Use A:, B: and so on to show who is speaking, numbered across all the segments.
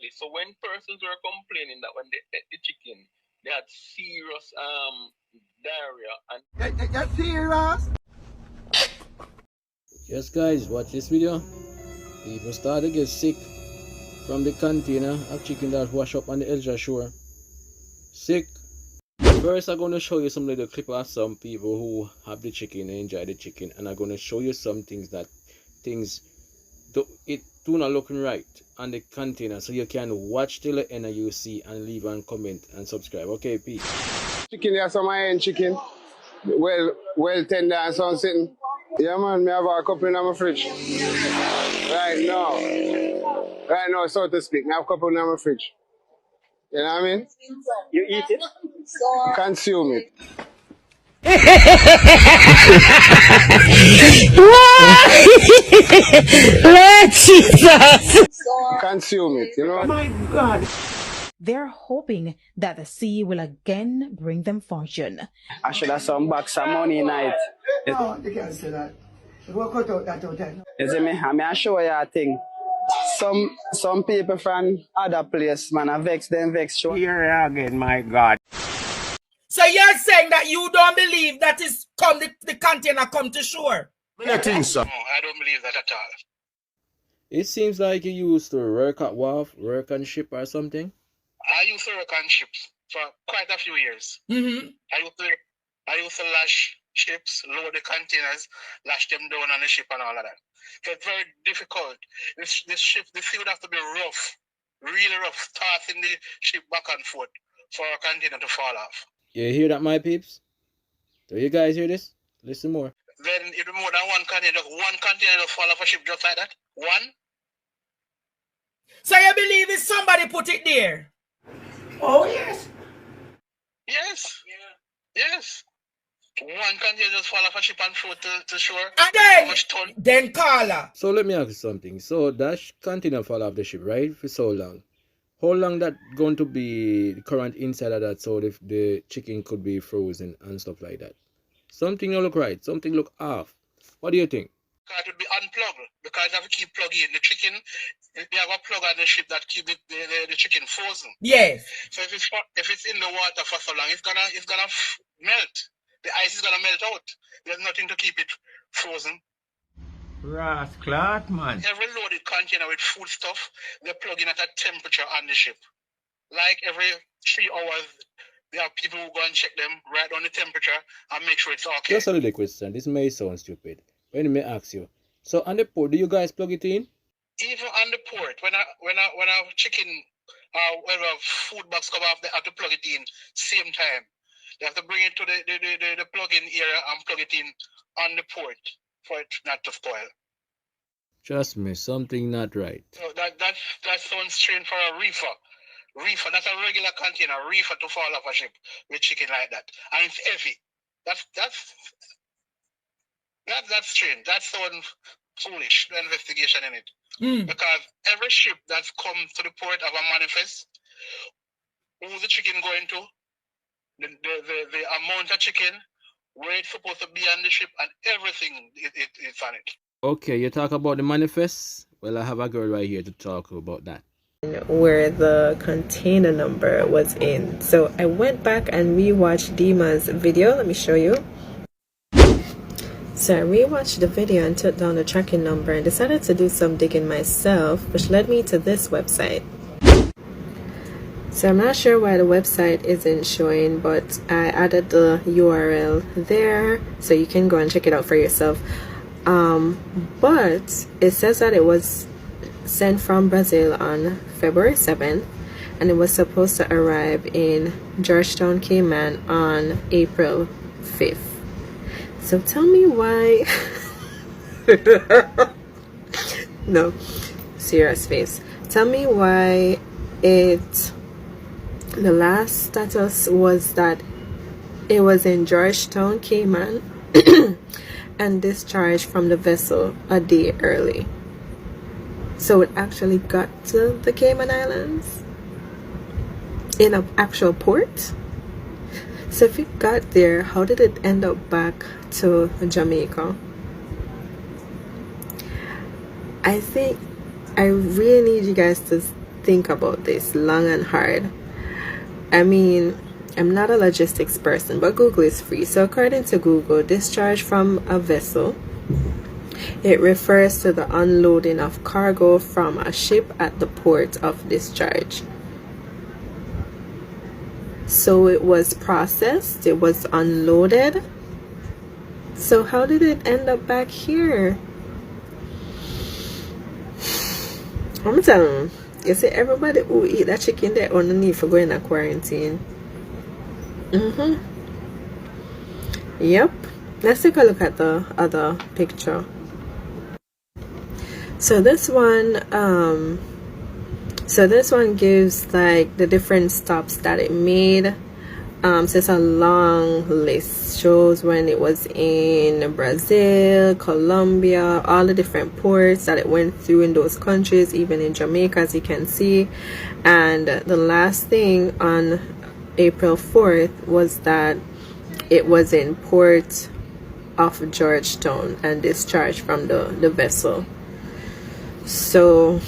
A: exactly. So when persons were complaining that when they ate the chicken, they had serious diarrhea and
B: That's serious.
C: Yes, guys, watch this video. People start to get sick from the container of chicken that wash up on the Elja shore. Sick. First, I'm going to show you some little clip of some people who have the chicken and enjoy the chicken, and I'm going to show you some things do not look right on the container, so you can watch till the end and you see and leave and comment and subscribe. Okay, peace.
D: Chicken, there's some iron chicken. Well tender and some sitting. Yeah, man, me have a couple in my fridge. Right now, so to speak. I have a couple in my fridge. You know what I mean?
B: You eat it?
D: Consume it.
E: Lord Jesus!
D: Consume it, you know?
B: Oh my God.
F: They're hoping that the sea will again bring them fortune.
G: I should have some bucks of money night.
B: No, you can't say that. We'll cut out that hotel.
G: You see me? I show you a thing. Some people from other place, man, I vex show.
B: Here again, my God.
E: So you're saying that you don't believe that is the container come to shore?
A: I think so. No, I don't believe that at all.
C: It seems like you used to work at wharf, work on ship or something.
A: I used to work on ships for quite a few years.
E: Mm-hmm.
A: I used to lash ships, load the containers, lash them down on the ship and all of that. So it's very difficult. The sea would have to be rough, really rough, tossing the ship back and forth for a container to fall off.
C: You hear that, my peeps? Do you guys hear this? Listen more.
A: Then it would be more than one container to fall off a ship just like that. One.
E: So you believe it's somebody put it there?
B: Oh, yes.
A: Yes. Yes. One container just fall off a ship and float to shore.
E: And then Carla.
C: So let me ask you something. So that container fall off the ship, right? For so long. How long that going to be the current inside of that so if the chicken could be frozen and stuff like that? Something don't look right. Something look off. What do you think?
A: It would be unplugged because you have to keep plugging in the chicken. You have a plug on the ship that keep the chicken frozen.
E: Yes.
A: So if it's in the water for so long, it's gonna melt. The ice is gonna melt out. There's nothing to keep it frozen.
B: Rascal, man.
A: Every loaded container with food stuff, they plug in at a temperature on the ship. Like every 3 hours, there are people who go and check them, write down the temperature, and make sure it's okay.
C: Just a little question. This may sound stupid. When I may ask you. So on the port, do you guys plug it in?
A: Even on the port, when a chicken when a food box come off, they have to plug it in same time. They have to bring it to the plug-in area and plug it in on the port for it not to spoil.
C: Trust me, something not right.
A: So that sounds strange for a reefer. Reefer, that's a regular container, reefer to fall off a ship with chicken like that. And it's heavy. That's strange. That sounds foolish, the investigation in it. Because every ship that's come to the port of a manifest, who's the chicken going to, the amount of chicken, where it's supposed to be on the ship, and everything it's on it.
C: Okay, you talk about the manifest? Well, I have a girl right here to talk about that.
H: Where the container number was in. So I went back and rewatched Dima's video. Let me show you. So I rewatched the video and took down the tracking number and decided to do some digging myself, which led me to this website. So I'm not sure why the website isn't showing, but I added the URL there so you can go and check it out for yourself. But it says that it was sent from Brazil on February 7th and it was supposed to arrive in Georgetown, Cayman on April 5th. So tell me why. No, serious face. Tell me why the last status was that it was in Georgetown, Cayman and discharged from the vessel a day early. So it actually got to the Cayman Islands in an actual port. So if it got there, how did it end up back to Jamaica? I think I really need you guys to think about this long and hard. I mean, I'm not a logistics person, but Google is free. So according to Google, discharge from a vessel, it refers to the unloading of cargo from a ship at the port of discharge. So it was processed, it was unloaded. So how did it end up back here? I'm telling you, you see, everybody who eat that chicken there on the need for going to quarantine. Yep. Let's take a look at the other picture. So this one gives like the different stops that it made. So it's a long list. Shows when it was in Brazil, Colombia, all the different ports that it went through in those countries, even in Jamaica, as you can see. And the last thing on April 4th was that it was in Port of Georgetown and discharged from the vessel. So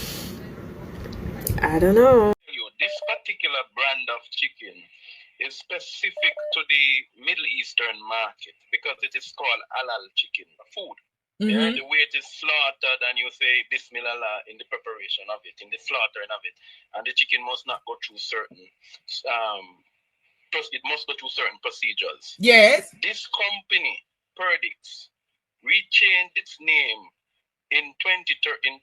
H: I don't know.
A: This particular brand of chicken is specific to the Middle Eastern market because it is called halal chicken food. Yeah, the way it is slaughtered, and you say Bismillah in the preparation of it, in the slaughtering of it, and the chicken must not go through certain it must go through certain procedures.
E: Yes.
A: This company, Perdix, rechanged its name in 2023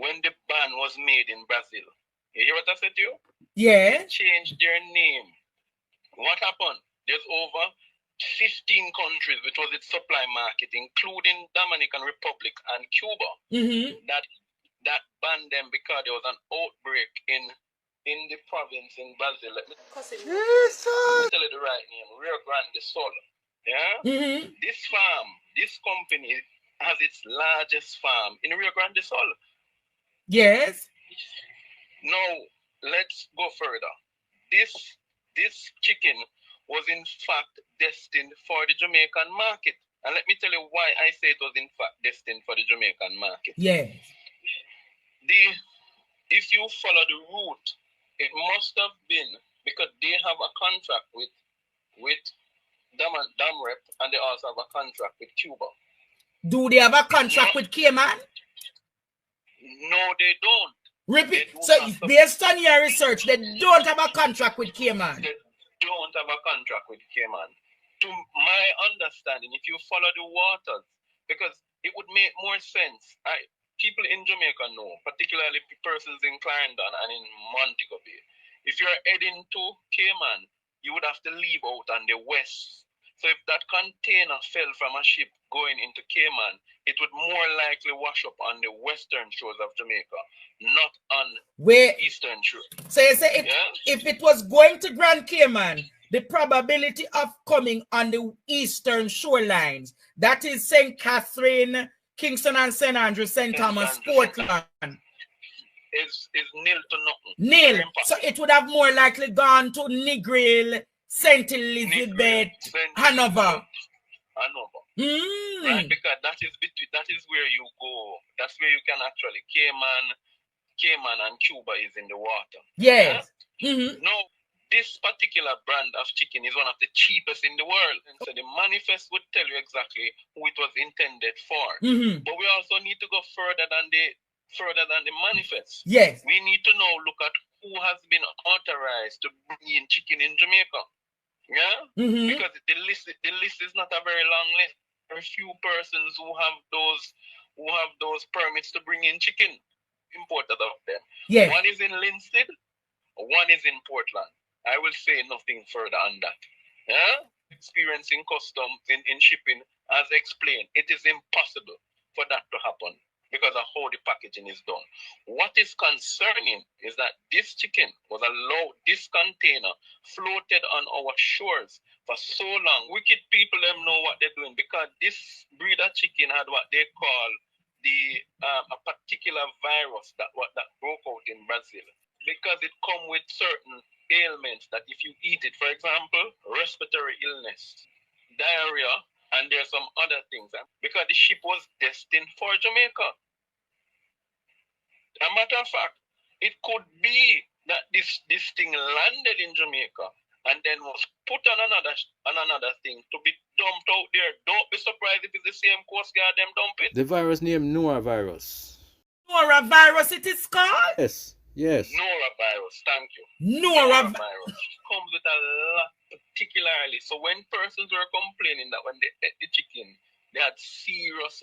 A: when the ban was made in Brazil. You hear what I said to you?
E: Yeah.
A: They changed their name. What happened? There's over 15 countries which was its supply market, including Dominican Republic and Cuba, that banned them because there was an outbreak in the province in Brazil. Let me tell you the right name, Rio Grande do Sul. Yeah? This farm, this company has its largest farm in Rio Grande do Sul.
E: Yes.
A: Now, let's go further. This chicken was in fact destined for the Jamaican market. And let me tell you why I say it was in fact destined for the Jamaican market.
E: Yes.
A: If you follow the route, it must have been because they have a contract with Damrep, and they also have a contract with Cuba.
E: Do they have a contract with Cayman?
A: No, they don't.
E: Repeat. So based on your research, they don't have a contract with Cayman.
A: They don't have a contract with Cayman. To my understanding, if you follow the waters, because it would make more sense. People in Jamaica know, particularly persons in Clarendon and in Montego Bay. If you're heading to Cayman, you would have to leave out on the west. So if that container fell from a ship going into Cayman, it would more likely wash up on the western shores of Jamaica, not on the eastern shore.
E: So you say if it was going to Grand Cayman, the probability of coming on the eastern shorelines, that is St. Catherine, Kingston and St. Andrews, St. Thomas, Portland,
A: is nil to nothing.
E: Nil. So it would have more likely gone to Negril, St. Elizabeth, Hanover.
A: Right, because that is where you go. That's where you can actually Cayman and Cuba is in the water.
E: Yes.
A: Yeah? No, this particular brand of chicken is one of the cheapest in the world. And so the manifest would tell you exactly who it was intended for. But we also need to go further than the manifest.
E: Yes.
A: We need to now look at who has been authorized to bring in chicken in Jamaica. Yeah? Because the list is not a very long list. There are a few persons who have those permits to bring in chicken imported of them.
E: Yeah.
A: One is in Linstead, one is in Portland. I will say nothing further on that. Yeah? Experiencing customs in shipping, as explained, it is impossible for that to happen because of how the packaging is done. What is concerning is that this chicken was allowed, this container floated on our shores for so long. Wicked people them know what they're doing because this breed of chicken had what they call a particular virus that broke out in Brazil because it come with certain ailments that if you eat it, for example, respiratory illness, diarrhea, and there's some other things, because the ship was destined for Jamaica. matter of fact, it could be that this thing landed in Jamaica and then was put on another thing to be dumped out there. Don't be surprised if it's the same Coast Guard them dump it.
C: The virus named norovirus.
E: Norovirus it is called?
C: Yes.
A: Norovirus, thank you.
E: Norovirus
A: comes with a lot, particularly. So when persons were complaining that when they ate the chicken, they had serious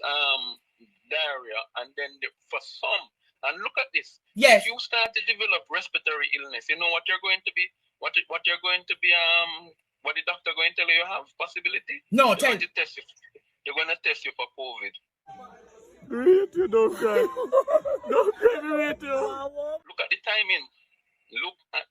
A: diarrhea, and then for some, and look at this.
E: Yes.
A: If you start to develop respiratory illness, you know what you're going to be, what the doctor going to tell you have possibility?
E: No,
A: they're going to test you for COVID.
D: Rachel, don't cry. Don't cry, Rachel.
A: Look at the timing. Look at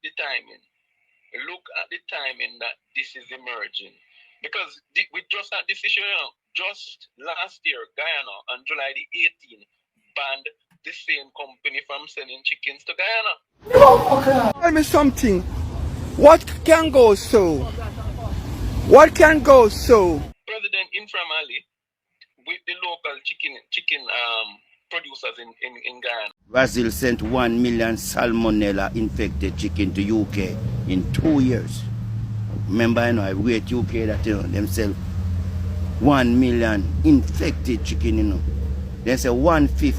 A: the timing that this is emerging. Because we just had this issue now. Just last year, Guyana on July the 18th banned the same company from sending chickens to Guyana.
B: Tell me something. What can go so? What can go so?
A: President Inframali with the local chicken producers in Guyana.
I: Brazil sent 1 million salmonella infected chicken to UK in 2 years. Remember, I rate UK that them sell 1 million infected chicken, They say 1/5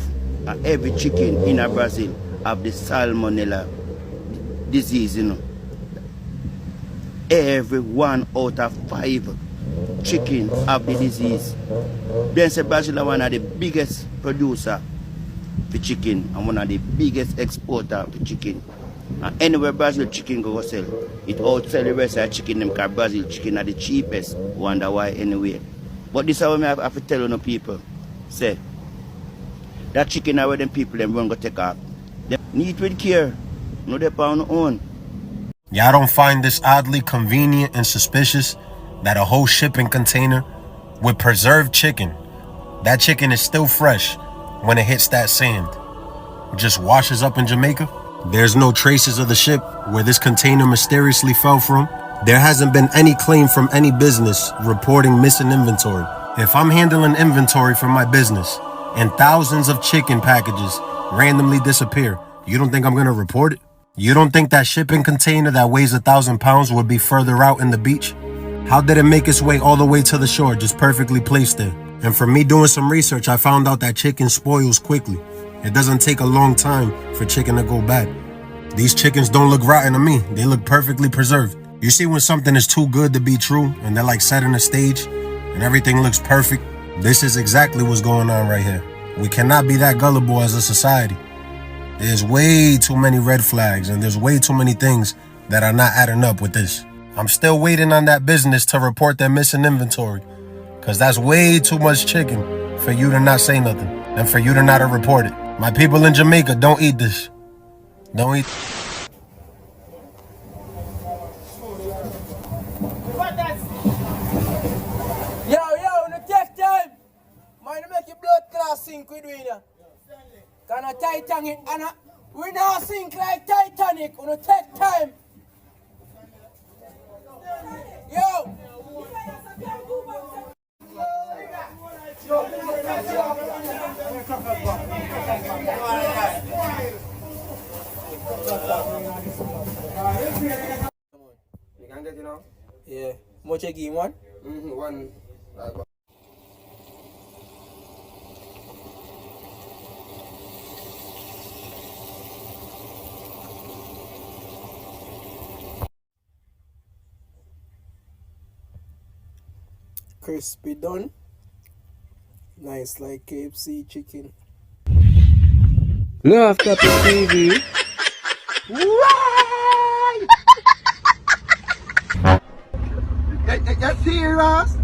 I: of every chicken in Brazil have the salmonella disease, Every 1 out of 5 chicken have the disease. Then say Brazil are one of the biggest producer for chicken and one of the biggest exporter for chicken. And anywhere Brazil chicken go sell, it outsell the rest of the chicken because Brazil chicken are the cheapest. Wonder why anyway. But this is what I have to tell you people. Say, that chicken are where them people them run go take off. They need with care. No they on their own.
J: Y'all don't find this oddly convenient and suspicious that a whole shipping container with preserved chicken, that chicken is still fresh when it hits that sand. It just washes up in Jamaica. There's no traces of the ship where this container mysteriously fell from. There hasn't been any claim from any business reporting missing inventory. If I'm handling inventory for my business and thousands of chicken packages randomly disappear, you don't think I'm gonna report it? You don't think that shipping container that weighs 1,000 pounds would be further out in the beach? How did it make its way all the way to the shore, just perfectly placed there? And from me doing some research, I found out that chicken spoils quickly. It doesn't take a long time for chicken to go bad. These chickens don't look rotten to me. They look perfectly preserved. You see when something is too good to be true and they're like setting a stage and everything looks perfect? This is exactly what's going on right here. We cannot be that gullible as a society. There's way too many red flags and there's way too many things that are not adding up with this. I'm still waiting on that business to report their missing inventory, because that's way too much chicken for you to not say nothing and for you to not report it. My people in Jamaica, don't eat this. Don't eat.
B: Yo, no take time. Man, make your blood class sink with we now. Can a Titanic and we now sink like Titanic. We take time. Yo. You can get it now? Yeah. Much a game one? One. Crispy done. Nice like KFC chicken.
C: Love Cappy TV.
B: Right! You're serious?